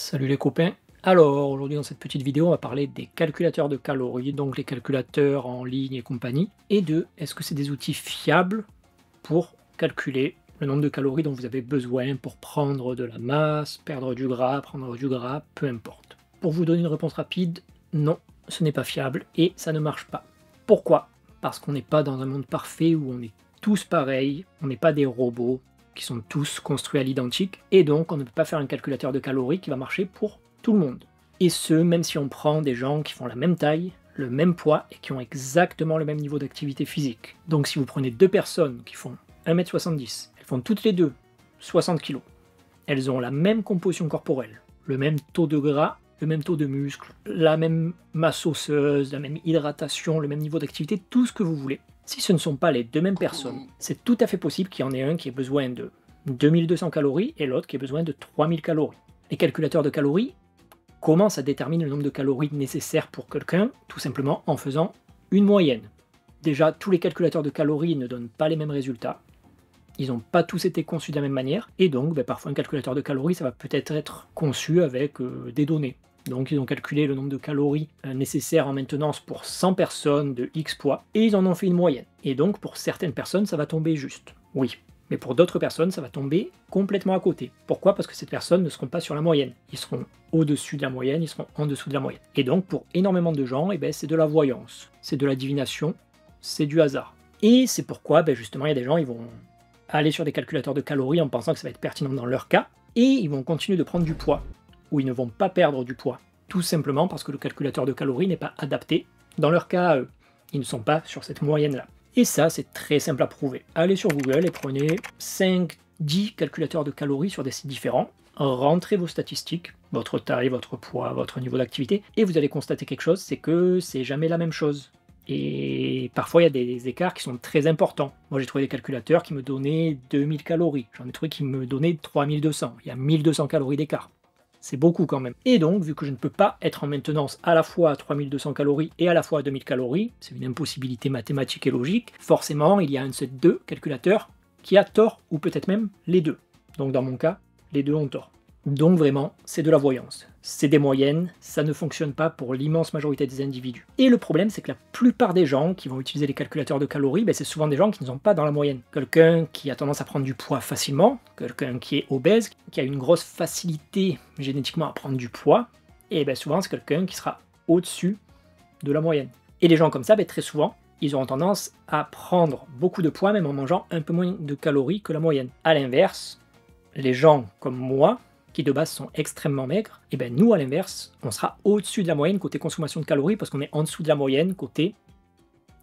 Salut les copains. Alors aujourd'hui dans cette petite vidéo on va parler des calculateurs de calories, donc les calculateurs en ligne et compagnie, et de est-ce que c'est des outils fiables pour calculer le nombre de calories dont vous avez besoin pour prendre de la masse, perdre du gras, prendre du gras, peu importe. Pour vous donner une réponse rapide, non, ce n'est pas fiable et ça ne marche pas. Pourquoi? Parce qu'on n'est pas dans un monde parfait où on est tous pareils, on n'est pas des robots qui sont tous construits à l'identique, et donc on ne peut pas faire un calculateur de calories qui va marcher pour tout le monde. Et ce, même si on prend des gens qui font la même taille, le même poids, et qui ont exactement le même niveau d'activité physique. Donc si vous prenez deux personnes qui font 1m70, elles font toutes les deux 60 kg, elles ont la même composition corporelle, le même taux de gras, le même taux de muscle, la même masse osseuse, la même hydratation, le même niveau d'activité, tout ce que vous voulez. Si ce ne sont pas les deux mêmes personnes, c'est tout à fait possible qu'il y en ait un qui ait besoin de 2200 calories et l'autre qui ait besoin de 3000 calories. Les calculateurs de calories, comment ça détermine le nombre de calories nécessaires pour quelqu'un? Tout simplement en faisant une moyenne. Déjà, tous les calculateurs de calories ne donnent pas les mêmes résultats. Ils n'ont pas tous été conçus de la même manière, et donc parfois un calculateur de calories, ça va peut-être être conçu avec des données. Donc ils ont calculé le nombre de calories nécessaires en maintenance pour 100 personnes de X poids, et ils en ont fait une moyenne. Et donc pour certaines personnes, ça va tomber juste. Oui, mais pour d'autres personnes, ça va tomber complètement à côté. Pourquoi? Parce que ces personnes ne seront pas sur la moyenne. Ils seront au-dessus de la moyenne, ils seront en dessous de la moyenne. Et donc pour énormément de gens, c'est de la voyance, c'est de la divination, c'est du hasard. Et c'est pourquoi justement il y a des gens, ils vont aller sur des calculateurs de calories en pensant que ça va être pertinent dans leur cas, et ils vont continuer de prendre du poids, ou ils ne vont pas perdre du poids, tout simplement parce que le calculateur de calories n'est pas adapté dans leur cas à eux. Ils ne sont pas sur cette moyenne-là. Et ça, c'est très simple à prouver. Allez sur Google et prenez 5-10 calculateurs de calories sur des sites différents, rentrez vos statistiques, votre taille, votre poids, votre niveau d'activité, et vous allez constater quelque chose, c'est que c'est jamais la même chose. Et parfois, il y a des écarts qui sont très importants. Moi, j'ai trouvé des calculateurs qui me donnaient 2000 calories. J'en ai trouvé qui me donnaient 3200. Il y a 1200 calories d'écart. C'est beaucoup quand même. Et donc, vu que je ne peux pas être en maintenance à la fois à 3200 calories et à la fois à 2000 calories, c'est une impossibilité mathématique et logique, forcément, il y a un de ces deux calculateurs qui a tort, ou peut-être même les deux. Donc dans mon cas, les deux ont tort. Donc vraiment, c'est de la voyance. C'est des moyennes, ça ne fonctionne pas pour l'immense majorité des individus. Et le problème, c'est que la plupart des gens qui vont utiliser les calculateurs de calories, c'est souvent des gens qui ne sont pas dans la moyenne. Quelqu'un qui a tendance à prendre du poids facilement, quelqu'un qui est obèse, qui a une grosse facilité génétiquement à prendre du poids, et souvent c'est quelqu'un qui sera au-dessus de la moyenne. Et les gens comme ça, très souvent, ils auront tendance à prendre beaucoup de poids, même en mangeant un peu moins de calories que la moyenne. A l'inverse, les gens comme moi, qui de base sont extrêmement maigres, et nous à l'inverse, on sera au-dessus de la moyenne côté consommation de calories parce qu'on est en dessous de la moyenne côté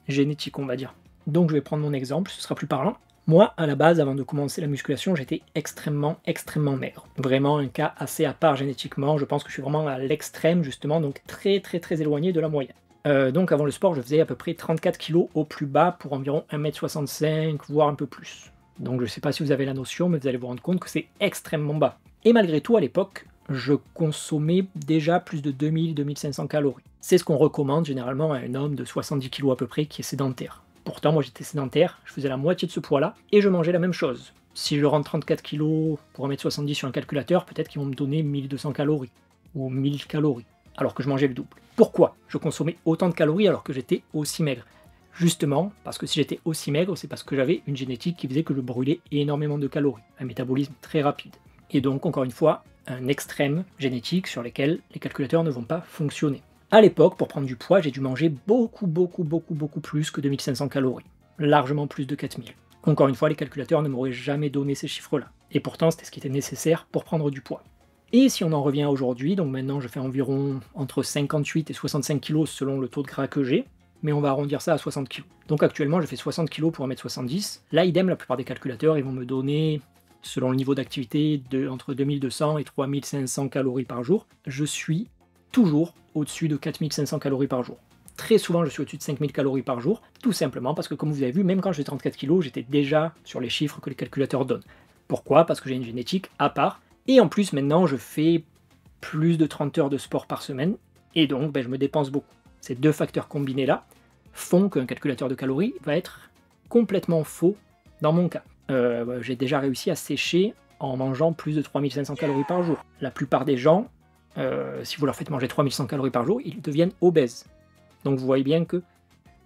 génétique, on va dire. Donc je vais prendre mon exemple, ce sera plus parlant. Moi, à la base, avant de commencer la musculation, j'étais extrêmement maigre. Vraiment un cas assez à part génétiquement, je pense que je suis vraiment à l'extrême justement, donc très éloigné de la moyenne. Donc avant le sport, je faisais à peu près 34 kg au plus bas pour environ 1m65, voire un peu plus. Donc je ne sais pas si vous avez la notion, mais vous allez vous rendre compte que c'est extrêmement bas. Et malgré tout, à l'époque, je consommais déjà plus de 2000-2500 calories. C'est ce qu'on recommande généralement à un homme de 70 kg à peu près qui est sédentaire. Pourtant, moi j'étais sédentaire, je faisais la moitié de ce poids-là, et je mangeais la même chose. Si je rentre 34 kg pour 1m70 sur un calculateur, peut-être qu'ils vont me donner 1200 calories, ou 1000 calories, alors que je mangeais le double. Pourquoi je consommais autant de calories alors que j'étais aussi maigre? Justement, parce que si j'étais aussi maigre, c'est parce que j'avais une génétique qui faisait que je brûlais énormément de calories, un métabolisme très rapide. Et donc, encore une fois, un extrême génétique sur lequel les calculateurs ne vont pas fonctionner. À l'époque, pour prendre du poids, j'ai dû manger beaucoup plus que 2500 calories. Largement plus de 4000. Encore une fois, les calculateurs ne m'auraient jamais donné ces chiffres-là. Et pourtant, c'était ce qui était nécessaire pour prendre du poids. Et si on en revient à aujourd'hui, donc maintenant je fais environ entre 58 et 65 kg selon le taux de gras que j'ai, mais on va arrondir ça à 60 kg. Donc actuellement, je fais 60 kg pour 1m70. Là, idem, la plupart des calculateurs, ils vont me donner, selon le niveau d'activité, entre 2200 et 3500 calories par jour. Je suis toujours au-dessus de 4500 calories par jour. Très souvent, je suis au-dessus de 5000 calories par jour, tout simplement parce que, comme vous avez vu, même quand j'ai 34 kg, j'étais déjà sur les chiffres que les calculateurs donnent. Pourquoi? Parce que j'ai une génétique à part, et en plus, maintenant, je fais plus de 30 heures de sport par semaine, et donc, je me dépense beaucoup. Ces deux facteurs combinés-là font qu'un calculateur de calories va être complètement faux dans mon cas. J'ai déjà réussi à sécher en mangeant plus de 3500 calories par jour. La plupart des gens si vous leur faites manger 3100 calories par jour, ils deviennent obèses. Donc vous voyez bien que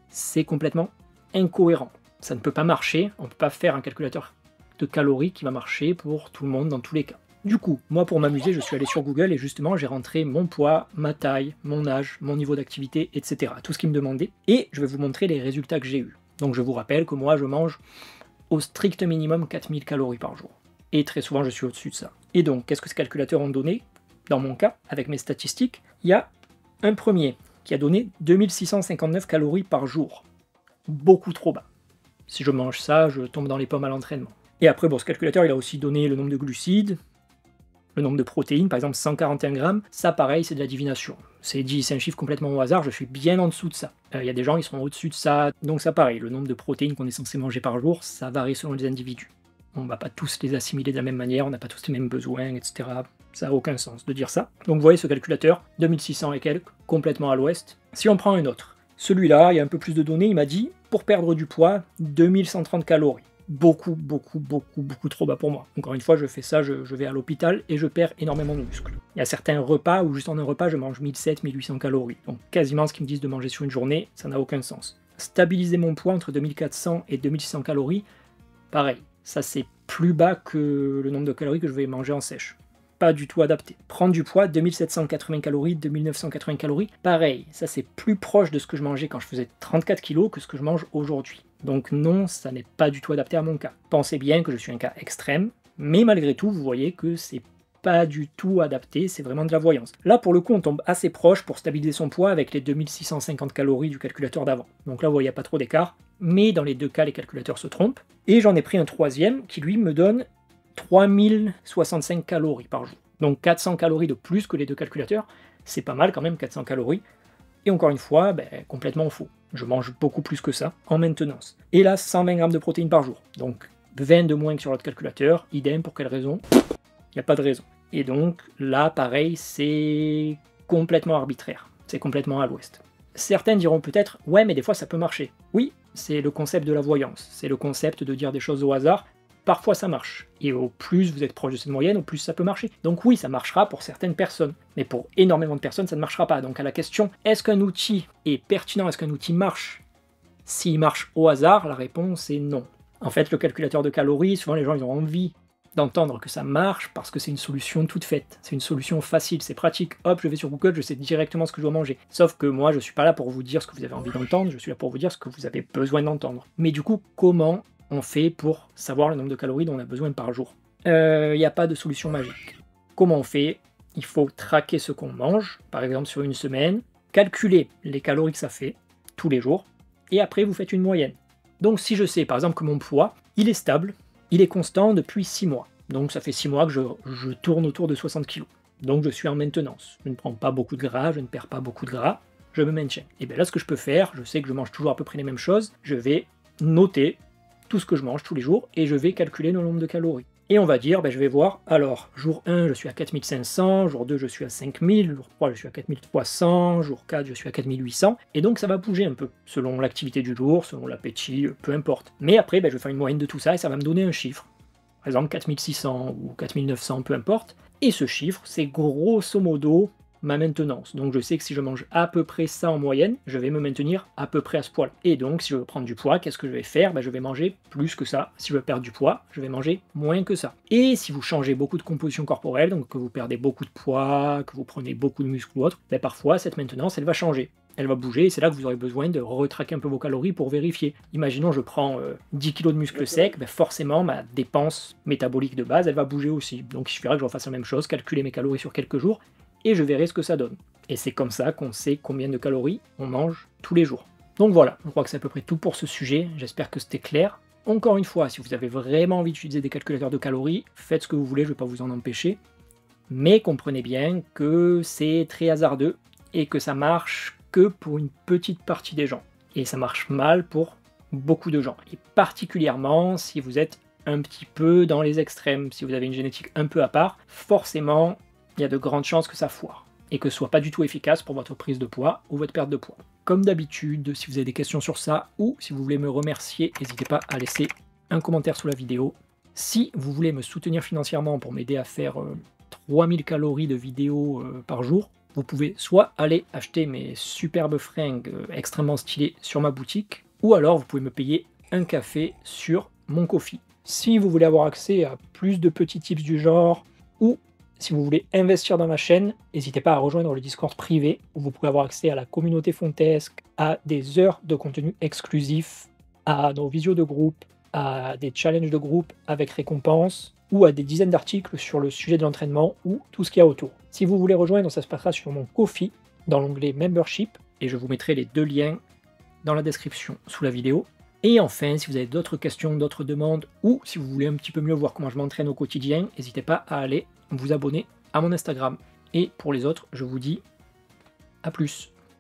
c'est complètement incohérent. Ça ne peut pas marcher, on ne peut pas faire un calculateur de calories qui va marcher pour tout le monde dans tous les cas. Du coup, moi pour m'amuser, je suis allé sur Google et justement j'ai rentré mon poids, ma taille, mon âge, mon niveau d'activité, etc. Tout ce qui me demandait. Et je vais vous montrer les résultats que j'ai eus. Donc je vous rappelle que moi je mange au strict minimum 4000 calories par jour. Et très souvent je suis au-dessus de ça. Et donc, qu'est-ce que ces calculateurs ont donné? Dans mon cas, avec mes statistiques, il y a un premier qui a donné 2659 calories par jour. Beaucoup trop bas. Si je mange ça, je tombe dans les pommes à l'entraînement. Et après, bon, ce calculateur, il a aussi donné le nombre de glucides, le nombre de protéines, par exemple 141 grammes, ça pareil, c'est de la divination. C'est un chiffre complètement au hasard, je suis bien en dessous de ça. Il y a des gens qui sont au-dessus de ça, donc ça pareil, le nombre de protéines qu'on est censé manger par jour, ça varie selon les individus. On ne va pas tous les assimiler de la même manière, on n'a pas tous les mêmes besoins, etc. Ça n'a aucun sens de dire ça. Donc vous voyez ce calculateur, 2600 et quelques, complètement à l'ouest. Si on prend un autre, celui-là, il y a un peu plus de données, il m'a dit, pour perdre du poids, 2130 calories. Beaucoup trop bas pour moi. Encore une fois, je fais ça, je vais à l'hôpital et je perds énormément de muscles. Il y a certains repas où juste en un repas, je mange 1700-1800 calories. Donc quasiment ce qu'ils me disent de manger sur une journée, ça n'a aucun sens. Stabiliser mon poids entre 2400 et 2600 calories, pareil. Ça c'est plus bas que le nombre de calories que je vais manger en sèche. Pas du tout adapté. Prendre du poids, 2780 calories, 2980 calories, pareil. Ça c'est plus proche de ce que je mangeais quand je faisais 34 kg que ce que je mange aujourd'hui. Donc non, ça n'est pas du tout adapté à mon cas. Pensez bien que je suis un cas extrême, mais malgré tout, vous voyez que c'est pas du tout adapté, c'est vraiment de la voyance. Là, pour le coup, on tombe assez proche pour stabiliser son poids avec les 2650 calories du calculateur d'avant. Donc là, vous voyez, il n'y a pas trop d'écart, mais dans les deux cas, les calculateurs se trompent. Et j'en ai pris un troisième qui, lui, me donne 3065 calories par jour. Donc 400 calories de plus que les deux calculateurs, c'est pas mal quand même, 400 calories. Et encore une fois, complètement faux. Je mange beaucoup plus que ça en maintenance. Et là, 120 grammes de protéines par jour. Donc 20 de moins que sur l'autre calculateur. Idem, pour quelle raison? Il n'y a pas de raison. Et donc là, pareil, c'est complètement arbitraire. C'est complètement à l'ouest. Certains diront peut-être, ouais, mais des fois ça peut marcher. Oui, c'est le concept de la voyance. C'est le concept de dire des choses au hasard. Parfois ça marche. Et au plus vous êtes proche de cette moyenne, au plus ça peut marcher. Donc oui, ça marchera pour certaines personnes. Mais pour énormément de personnes, ça ne marchera pas. Donc à la question, est-ce qu'un outil est pertinent? Est-ce qu'un outil marche? S'il marche au hasard, la réponse est non. En fait, le calculateur de calories, souvent les gens ils ont envie d'entendre que ça marche parce que c'est une solution toute faite. C'est une solution facile, c'est pratique. Hop, je vais sur Google, je sais directement ce que je dois manger. Sauf que moi, je suis pas là pour vous dire ce que vous avez envie d'entendre, je suis là pour vous dire ce que vous avez besoin d'entendre. Mais du coup, comment on fait pour savoir le nombre de calories dont on a besoin par jour? Il n'y a pas de solution magique. Comment on fait? Il faut traquer ce qu'on mange, par exemple sur une semaine, calculer les calories que ça fait tous les jours, et après vous faites une moyenne. Donc si je sais par exemple que mon poids, il est stable, il est constant depuis 6 mois. Donc ça fait 6 mois que je tourne autour de 60 kg. Donc je suis en maintenance. Je ne prends pas beaucoup de gras, je ne perds pas beaucoup de gras, je me maintiens. Et bien là ce que je peux faire, je sais que je mange toujours à peu près les mêmes choses, je vais noter tout ce que je mange tous les jours et je vais calculer le nombre de calories. Et on va dire, je vais voir, alors, jour 1, je suis à 4500, jour 2, je suis à 5000, jour 3, je suis à 4300, jour 4, je suis à 4800, et donc ça va bouger un peu, selon l'activité du jour, selon l'appétit, peu importe. Mais après, je vais faire une moyenne de tout ça, et ça va me donner un chiffre. Par exemple, 4600 ou 4900, peu importe. Et ce chiffre, c'est grosso modo ma maintenance. Donc je sais que si je mange à peu près ça en moyenne, je vais me maintenir à peu près à ce poids-là. Et donc si je veux prendre du poids, qu'est-ce que je vais faire? Je vais manger plus que ça. Si je veux perdre du poids, je vais manger moins que ça. Et si vous changez beaucoup de composition corporelle, donc que vous perdez beaucoup de poids, que vous prenez beaucoup de muscles ou autre, parfois cette maintenance, elle va changer. Elle va bouger et c'est là que vous aurez besoin de retraquer un peu vos calories pour vérifier. Imaginons je prends 10 kg de muscles secs, forcément ma dépense métabolique de base, elle va bouger aussi. Donc il suffira que je refasse la même chose, calculer mes calories sur quelques jours, et je verrai ce que ça donne. Et c'est comme ça qu'on sait combien de calories on mange tous les jours. Donc voilà, je crois que c'est à peu près tout pour ce sujet, j'espère que c'était clair. Encore une fois, si vous avez vraiment envie d'utiliser des calculateurs de calories, faites ce que vous voulez, je ne vais pas vous en empêcher. Mais comprenez bien que c'est très hasardeux et que ça marche que pour une petite partie des gens. Et ça marche mal pour beaucoup de gens. Et particulièrement si vous êtes un petit peu dans les extrêmes, si vous avez une génétique un peu à part, forcément, il y a de grandes chances que ça foire et que ce soit pas du tout efficace pour votre prise de poids ou votre perte de poids. Comme d'habitude, si vous avez des questions sur ça ou si vous voulez me remercier, n'hésitez pas à laisser un commentaire sous la vidéo. Si vous voulez me soutenir financièrement pour m'aider à faire 3000 calories de vidéos par jour, vous pouvez soit aller acheter mes superbes fringues extrêmement stylées sur ma boutique, ou alors vous pouvez me payer un café sur mon Ko-fi. Si vous voulez avoir accès à plus de petits tips du genre, ou si vous voulez investir dans ma chaîne, n'hésitez pas à rejoindre le Discord privé, où vous pouvez avoir accès à la communauté Fontesque, à des heures de contenu exclusif, à nos visios de groupe, à des challenges de groupe avec récompenses, ou à des dizaines d'articles sur le sujet de l'entraînement, ou tout ce qu'il y a autour. Si vous voulez rejoindre, ça se passera sur mon Ko-fi, dans l'onglet Membership, et je vous mettrai les deux liens dans la description sous la vidéo. Et enfin, si vous avez d'autres questions, d'autres demandes, ou si vous voulez un petit peu mieux voir comment je m'entraîne au quotidien, n'hésitez pas à aller vous abonner à mon Instagram. Et pour les autres, je vous dis à plus.